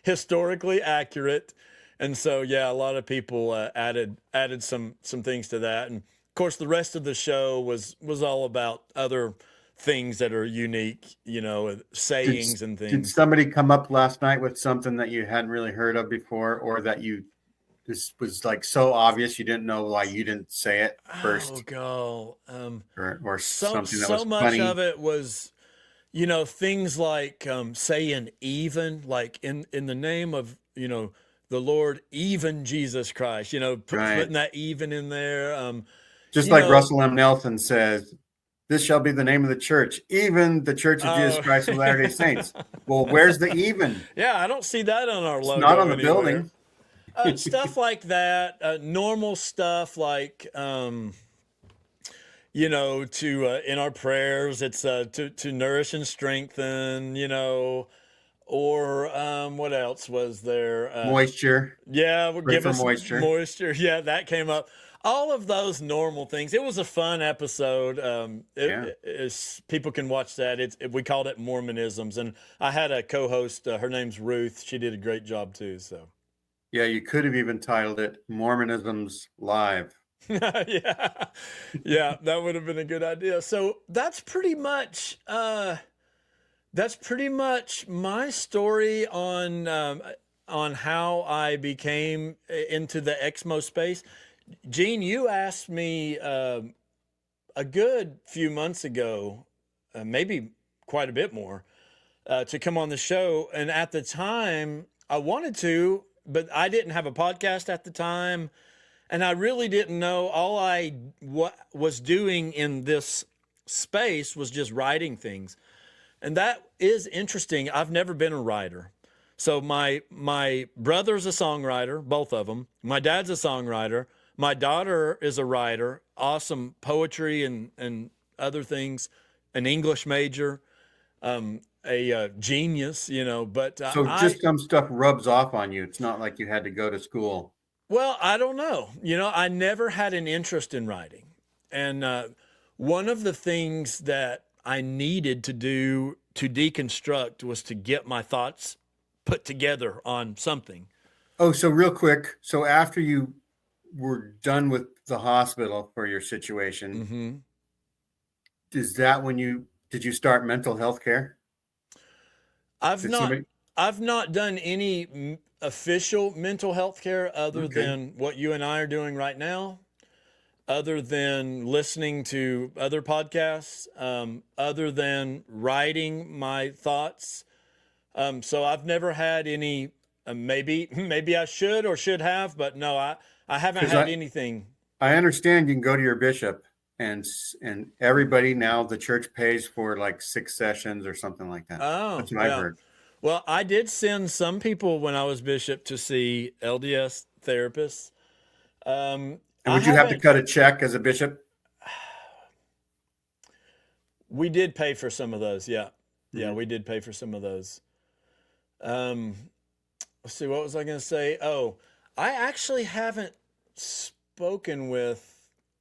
historically accurate. And so, yeah, a lot of people added some things to that. And of course, the rest of the show was all about other things that are unique, Did sayings and did things. somebody come up last night with something that you hadn't really heard of before, or that you this was like so obvious you didn't know why you didn't say it Oh, first, God. or So something that so was much of funny? it was, things like saying even, like in the name of the Lord, even Jesus Christ, Right. putting that even in there. Just You like know, Russell M. Nelson says, this shall be the name of the church, even the Church of Jesus oh, Christ of Latter-day Saints. Well, where's the even? yeah, I don't see that on our It's not logo on the anywhere. building. Stuff like that, normal stuff like to in our prayers, it's to nourish and strengthen, or what else was there? Moisture. Yeah, will Pray give for us moisture. moisture. Yeah, that came up. All of those normal things. It was a fun episode. Yeah. People can watch that. We called it Mormonisms, and I had a co-host. Her name's Ruth. She did a great job too. So Yeah, you could have even titled it Mormonisms Live. Yeah. Yeah, that would have been a good idea. So that's pretty much my story on how I became into the Exmo space. Gene, you asked me a good few months ago, maybe quite a bit more, to come on the show. And at the time, I wanted to, but I didn't have a podcast at the time. And I really didn't know. All I was doing in this space was just writing things. And that is interesting. I've never been a writer. So my brother's a songwriter, both of them. My dad's a songwriter. My daughter is a writer, awesome poetry and other things, an English major, a genius, you know. But So just some stuff rubs off on you. It's not like you had to go to school. well, I don't know. You know, I never had an interest in writing. And one of the things that I needed to do to deconstruct was to get my thoughts put together on something. Oh, so real quick. So after you were done with the hospital for your situation, Mm-hmm. is that when did you start mental health care? I've Did not somebody? I've not done any official mental health care other Okay. than what you and I are doing right now, other than listening to other podcasts, other than writing my thoughts. So I've never had any. Maybe I should or should have, but no, I haven't Because had anything. I understand you can go to your bishop and everybody now the church pays for like 6 sessions or something like that. Oh, That's what I've yeah. heard. Well, I did send some people when I was bishop to see LDS therapists. And I would you have to haven't. cut a check as a bishop? We did pay for some of those. Yeah, yeah, Mhm. we did pay for some of those. Um, let's see, what was I going to say? Oh, I actually haven't spoken with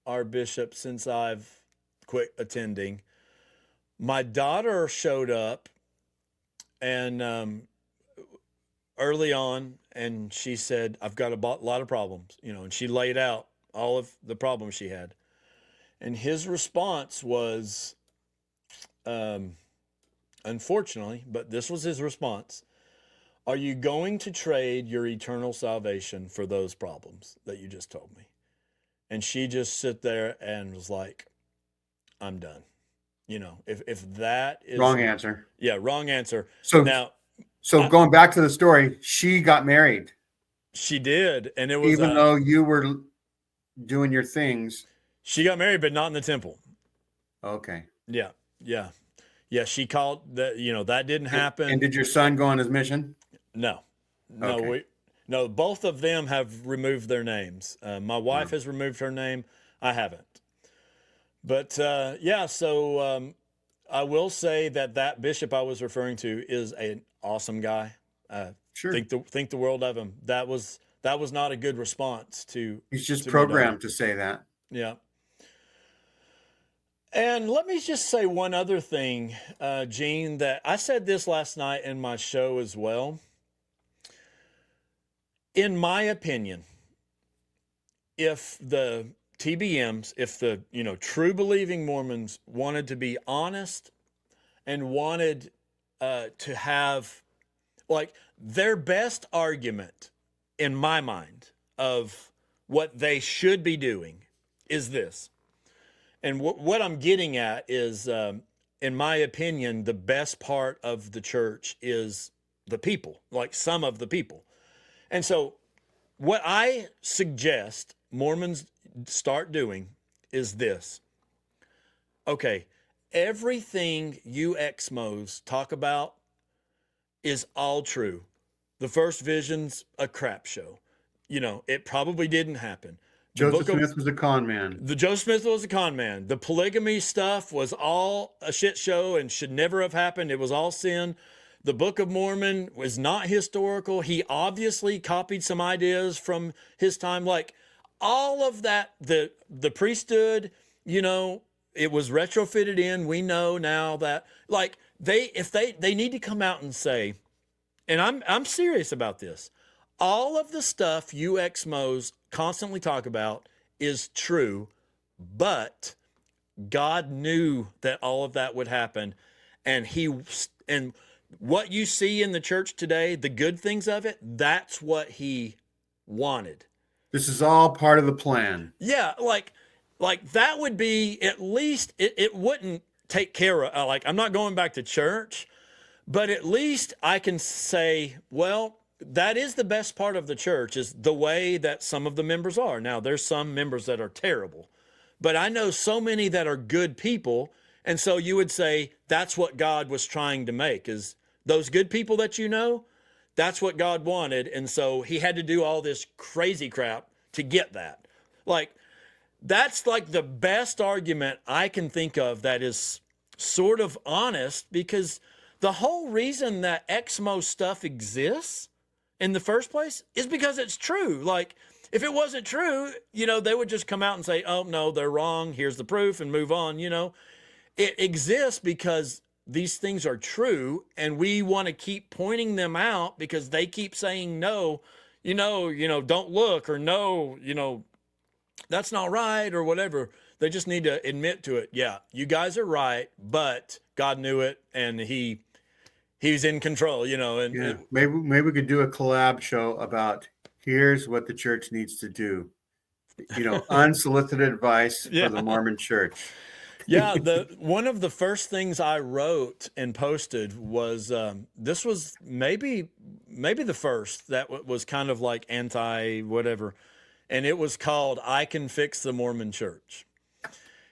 our bishop since I've quit attending. My daughter showed up and early on, and she said, "I've got a lot of problems," you know, and she laid out all of the problems she had. And his response was, um, unfortunately, but this was his response: "Are you going to trade your eternal salvation for those problems that you just told me?" And she just sit there and was like, "I'm done." You know, if that is, Wrong answer. yeah, wrong answer. So Now, so I, going back to the story, she got married, she did, and it was even though you were doing your things. she got married, but not in the temple. Okay. Yeah, yeah, yeah. She called that. You know, that didn't And happen. did your son go on his mission? No, no, Okay. no. Both of them have removed their names. My wife Wow. has removed her name. I haven't. But yeah, so I will say that that bishop I was referring to is an awesome guy. Sure. Think the world of him. That was not a good response He's just to my daughter. programmed to say that. Yeah. And let me just say one other thing, Gene, that I said this last night in my show as well. In my opinion, if the TBMs, if the true believing Mormons wanted to be honest and wanted to have like their best argument, in my mind, of what they should be doing is this. And what I'm getting at is, in my opinion, the best part of the church is the people, like some of the people. And so, what I suggest Mormons start doing is this. Okay, everything you Exmos talk about is all true. The first vision's a crap show. You know, it probably didn't happen. The Joseph book of Smith was a con man. the Joe Smith was a con man. The polygamy stuff was all a shit show and should never have happened. It was all sin. The Book of Mormon was not historical. He obviously copied some ideas from his time. Like all of that, the priesthood, it was retrofitted in. We know now that like they need to come out and say, and I'm serious about this. All of the stuff you Exmos constantly talk about is true, but God knew that all of that would happen. And and what you see in the church today, the good things of it, that's what he wanted. This is all part of the plan. Yeah, like that would be at least it wouldn't take care of like I'm not going back to church, but at least I can say, well, that is the best part of the church is the way that some of the members are. Now, there's some members that are terrible, but I know so many that are good people. And so you would say that's what God was trying to make is those good people that you know, that's what God wanted. And so he had to do all this crazy crap to get that. Like, that's like the best argument I can think of that is sort of honest because the whole reason that Exmo stuff exists in the first place is because it's true. Like, if it wasn't true, they would just come out and say, oh, no, they're wrong. Here's the proof and move on. It exists because these things are true and we want to keep pointing them out because they keep saying, no, don't look or no, that's not right or whatever. They just need to admit to it. Yeah, you guys are right, but God knew it and he's in control, and maybe we could do a collab show about here's what the church needs to do. Unsolicited advice for the Mormon church. Yeah, one of the first things I wrote and posted was this was maybe the first that was kind of like anti whatever, and it was called "I Can Fix the Mormon Church."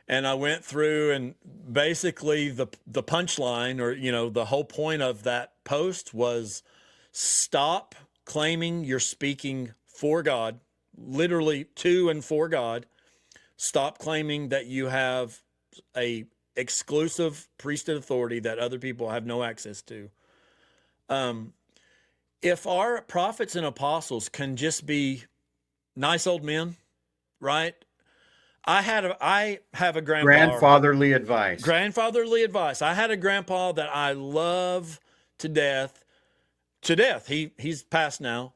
And I went through and basically the punchline or the whole point of that post was stop claiming you're speaking for God, literally to and for God. Stop claiming that you have a exclusive priesthood authority that other people have no access to. If our prophets and apostles can just be nice old men, right? I have a grandpa. Grandfatherly advice. I had a grandpa that I love to death. He's passed now.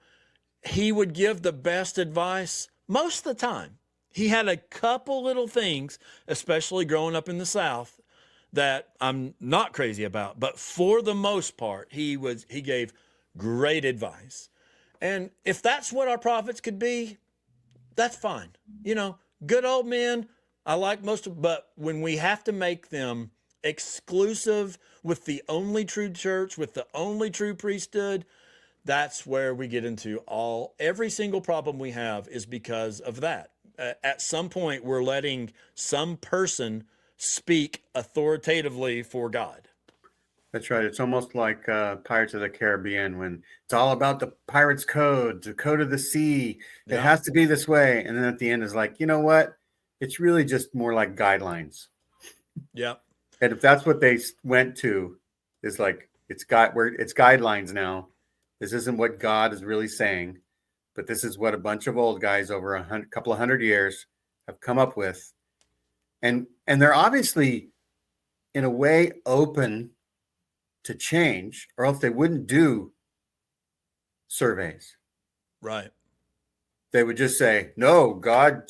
He would give the best advice most of the time. He had a couple little things, especially growing up in the South, that I'm not crazy about. But for the most part, he gave great advice. And if that's what our prophets could be, that's fine. Good old men, I like but when we have to make them exclusive with the only true church, with the only true priesthood, that's where we get into every single problem we have is because of that. At some point, we're letting some person speak authoritatively for God. That's right. It's almost like Pirates of the Caribbean when it's all about the pirate's code, the code of the sea. It has to be this way. And then at the end is like, you know what? It's really just more like guidelines. Yeah. And if that's what they went to, is like it's guidelines now. This isn't what God is really saying, but this is what a bunch of old guys over a couple of hundred years have come up with. And they're obviously in a way open to change, or else they wouldn't do surveys. Right. They would just say, no, God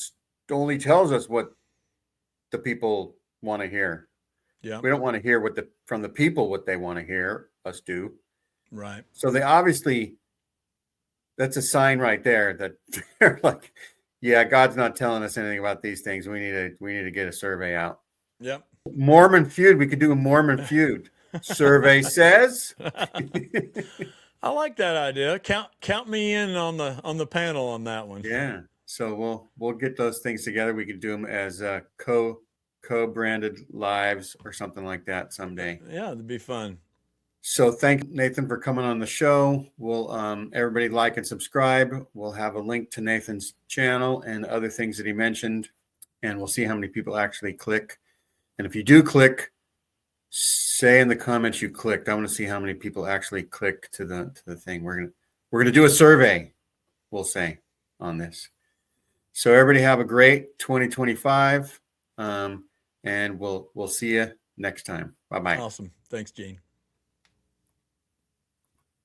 only tells us what the people want to hear. Yeah. We don't want to hear from the people what they want to hear us do. Right. So they obviously, that's a sign right there that they're like, yeah, God's not telling us anything about these things. We need to get a survey out. Yep. Mormon feud. We could do a Mormon feud. Survey says. I like that idea. Count me in on the panel on that one. Yeah. So we'll get those things together. We could do them as co-branded lives or something like that someday. Yeah, it'd be fun. So thank Nathan for coming on the show. We'll everybody like and subscribe. We'll have a link to Nathan's channel and other things that he mentioned, and we'll see how many people actually click. And if you do click, say in the comments you clicked. I want to see how many people actually click to the thing. We're gonna do a survey, we'll say, on this. So everybody have a great 2025, and we'll see you next time. Bye-bye. Awesome. Thanks, Gene.